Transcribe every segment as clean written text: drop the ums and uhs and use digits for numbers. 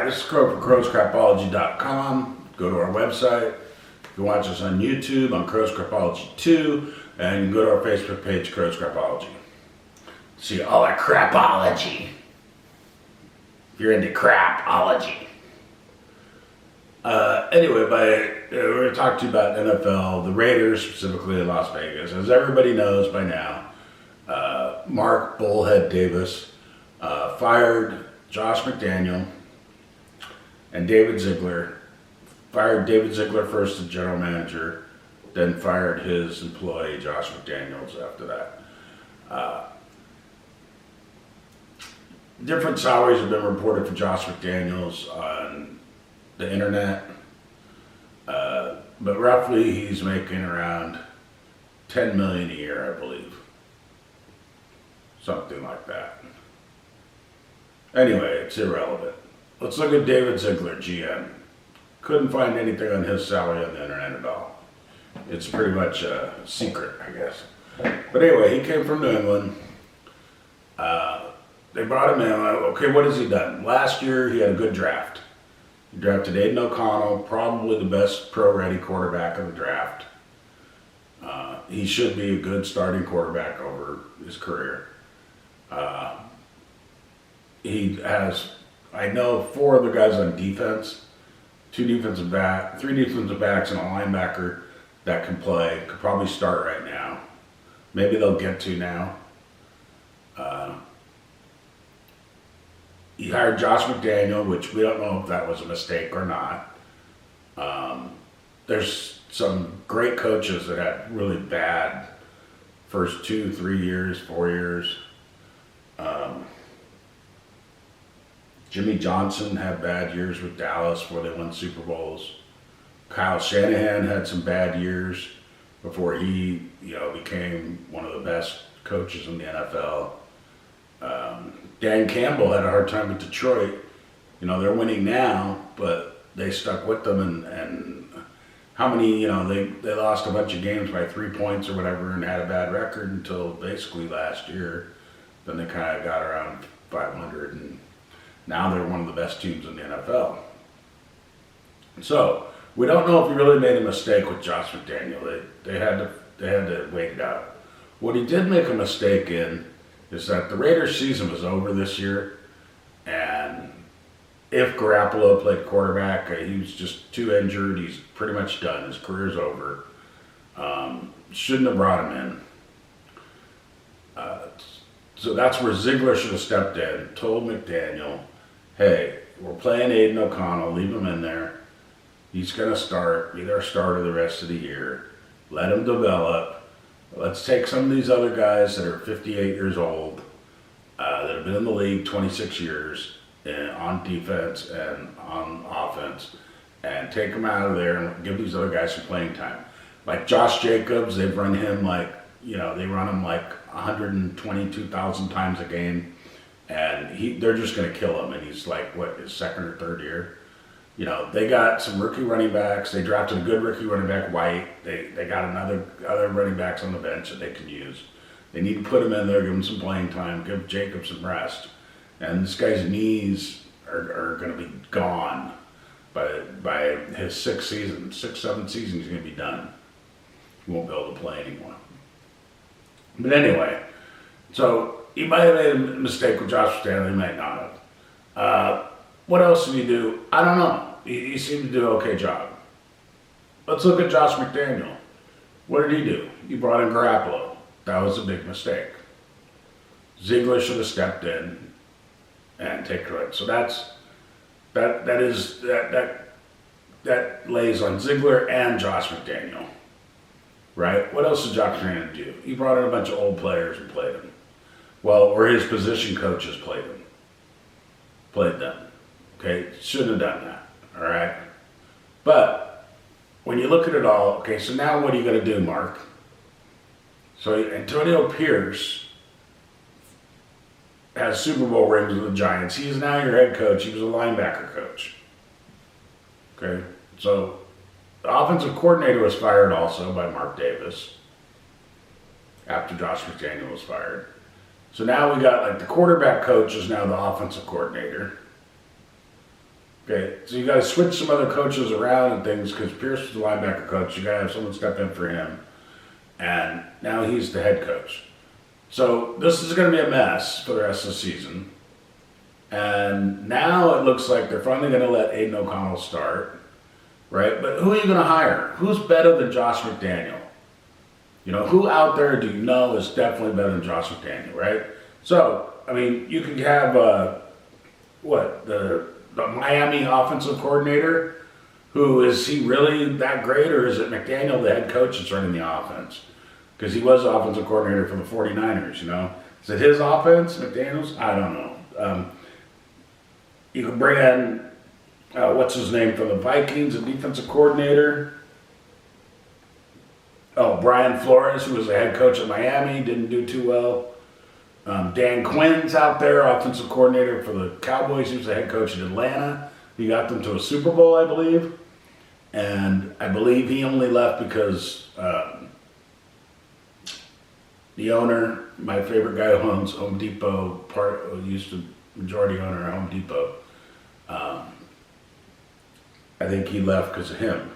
Hi, this is Crow from crowscrapology.com. Go to our website. You can watch us on YouTube on Crow's Crapology 2, and you can go to our Facebook page, Crow's Crapology. See all our crapology. If you're into crapology. Anyway, we're going to talk to you about NFL, the Raiders, specifically in Las Vegas. As everybody knows by now, Mark Bullhead Davis fired Josh McDaniel and David Ziegler. Fired David Ziegler first as general manager, then fired his employee Josh McDaniels after that. Different salaries have been reported for Josh McDaniels on the internet, but roughly he's making around $10 million a year, I believe. Something like that. Anyway, it's irrelevant. Let's look at David Ziegler, GM. Couldn't find anything on his salary on the internet at all. It's pretty much a secret, I guess. But anyway, he came from New England. They brought him in. Okay, what has he done? Last year, he had a good draft. He drafted Aiden O'Connell, probably the best pro-ready quarterback of the draft. He should be a good starting quarterback over his career. He has, I know, 4 other guys on defense, 3 defensive backs and a linebacker that can play, could probably start right now. Maybe they'll get to now. He hired Josh McDaniel, which we don't know if that was a mistake or not. There's some great coaches that had really bad first 2, 3 years, 4 years. Jimmy Johnson had bad years with Dallas where they won Super Bowls. Kyle Shanahan had some bad years before he, became one of the best coaches in the NFL. Dan Campbell had a hard time with Detroit. They're winning now, but they stuck with them and how many, they lost a bunch of games by 3 points or whatever and had a bad record until basically last year. Then they kind of got around 500 and now they're one of the best teams in the NFL. So we don't know if he really made a mistake with Josh McDaniel. They had to wait it out. What he did make a mistake in is that the Raiders season was over this year, and if Garoppolo played quarterback, he was just too injured. He's pretty much done. His career's over. Shouldn't have brought him in. So that's where Ziegler should have stepped in, told McDaniel, hey, we're playing Aiden O'Connell, leave him in there. He's going to start, be their starter the rest of the year. Let him develop. Let's take some of these other guys that are 58 years old, that have been in the league 26 years on defense and on offense, and take them out of there and give these other guys some playing time. Like Josh Jacobs, they've run him they run him like 122,000 times a game, and they're just going to kill him. And he's like, his second or third year. They got some rookie running backs. They drafted a good rookie running back, White. They got other running backs on the bench that they can use. They need to put him in there, give him some playing time, give Jacobs some rest. And this guy's knees are going to be gone by his 6th season. 6th, 7th season, he's going to be done. He won't be able to play anymore. But anyway, so he might have made a mistake with Josh McDaniel, he might not have. What else did he do? I don't know. He seemed to do an okay job. Let's look at Josh McDaniel. What did he do? He brought in Garoppolo. That was a big mistake. Ziegler should have stepped in and taken credit. So that lays on Ziegler and Josh McDaniel. Right? What else did Josh McDaniel do? He brought in a bunch of old players and played them. Or his position coaches played them. Okay, shouldn't have done that, all right? But when you look at it all, okay, so now what are you going to do, Mark? So Antonio Pierce has Super Bowl rings with the Giants. He is now your head coach. He was a linebacker coach. Okay, so the offensive coordinator was fired also by Mark Davis after Josh McDaniel was fired. So now we got the quarterback coach is now the offensive coordinator. Okay, so you got to switch some other coaches around and things because Pierce was the linebacker coach. You got to have someone step in for him, and now he's the head coach. So this is going to be a mess for the rest of the season. And now it looks like they're finally going to let Aiden O'Connell start, right? But who are you going to hire? Who's better than Josh McDaniel? You know, who out there do you know is definitely better than Josh McDaniel, right? So, I mean, you could have, the Miami offensive coordinator, who is he really that great, or is it McDaniel, the head coach, that's running the offense? Because he was the offensive coordinator for the 49ers, you know? Is it his offense, McDaniel's? I don't know. You could bring in, what's his name, from the Vikings, a defensive coordinator. Oh, Brian Flores, who was the head coach at Miami, didn't do too well. Dan Quinn's out there, offensive coordinator for the Cowboys. He was the head coach in Atlanta. He got them to a Super Bowl, I believe. And I believe he only left because the owner, my favorite guy who owns Home Depot, used to majority owner of Home Depot, I think he left because of him.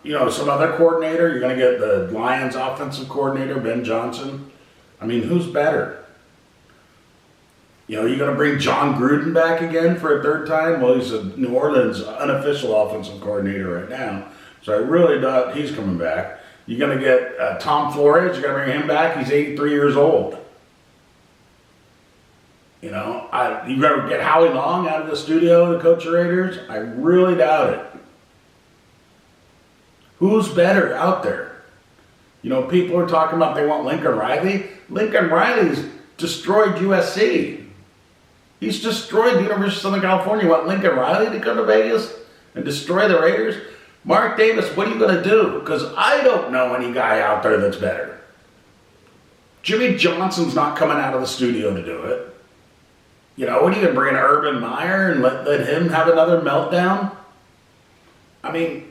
You know, some other coordinator, you're going to get the Lions offensive coordinator, Ben Johnson. I mean, who's better? You know, you're going to bring John Gruden back again for a third time? Well, he's a New Orleans unofficial offensive coordinator right now. So I really doubt he's coming back. You're going to get Tom Flores, you're going to bring him back. He's 83 years old. You know, you're going to get Howie Long out of the studio to coach the Raiders? I really doubt it. Who's better out there? You know, people are talking about they want Lincoln Riley. Lincoln Riley's destroyed USC. He's destroyed the University of Southern California. You want Lincoln Riley to come to Vegas and destroy the Raiders? Mark Davis, what are you going to do? Because I don't know any guy out there that's better. Jimmy Johnson's not coming out of the studio to do it. You know, what are you going to bring in Urban Meyer and let him have another meltdown? I mean,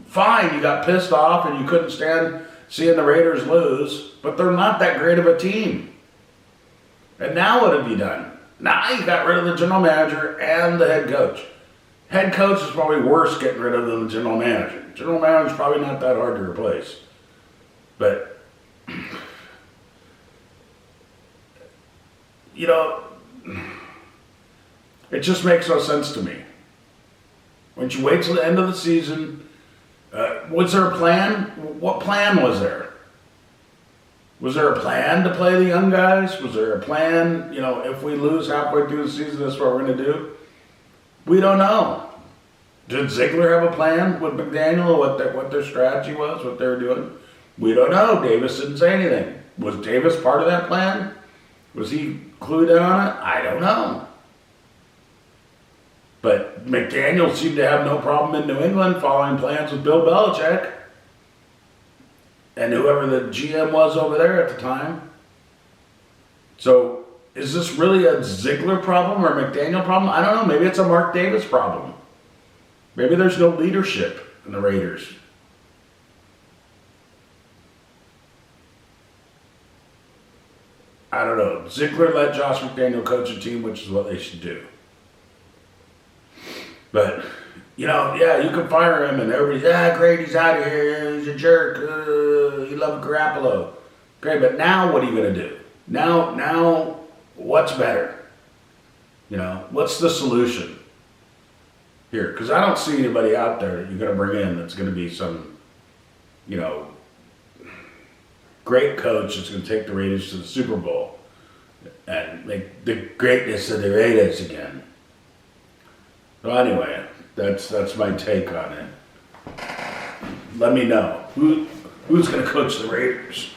fine, you got pissed off and you couldn't stand seeing the Raiders lose, but they're not that great of a team. And now what have you done? Now you got rid of the general manager and the head coach. Head coach is probably worse getting rid of than the general manager. General manager is probably not that hard to replace. But, you know, it just makes no sense to me. When you wait till the end of the season, was there a plan? What plan was there? Was there a plan to play the young guys? Was there a plan, you know, if we lose halfway through the season, that's what we're going to do? We don't know. Did Ziegler have a plan with McDaniel, what their strategy was, what they were doing? We don't know. Davis didn't say anything. Was Davis part of that plan? Was he clued in on it? I don't know. But McDaniel seemed to have no problem in New England following plans with Bill Belichick and whoever the GM was over there at the time. So is this really a Ziegler problem or a McDaniel problem? I don't know. Maybe it's a Mark Davis problem. Maybe there's no leadership in the Raiders. I don't know. Ziegler let Josh McDaniel coach a team, which is what they should do. But, you know, yeah, you can fire him and everybody's, great, he's out of here, he's a jerk, he loved Garoppolo. Okay, but now what are you going to do? Now, what's better? You know, what's the solution here? Because I don't see anybody out there that you're going to bring in that's going to be some, you know, great coach that's going to take the Raiders to the Super Bowl and make the greatness of the Raiders again. So anyway, that's my take on it. Let me know who's going to coach the Raiders.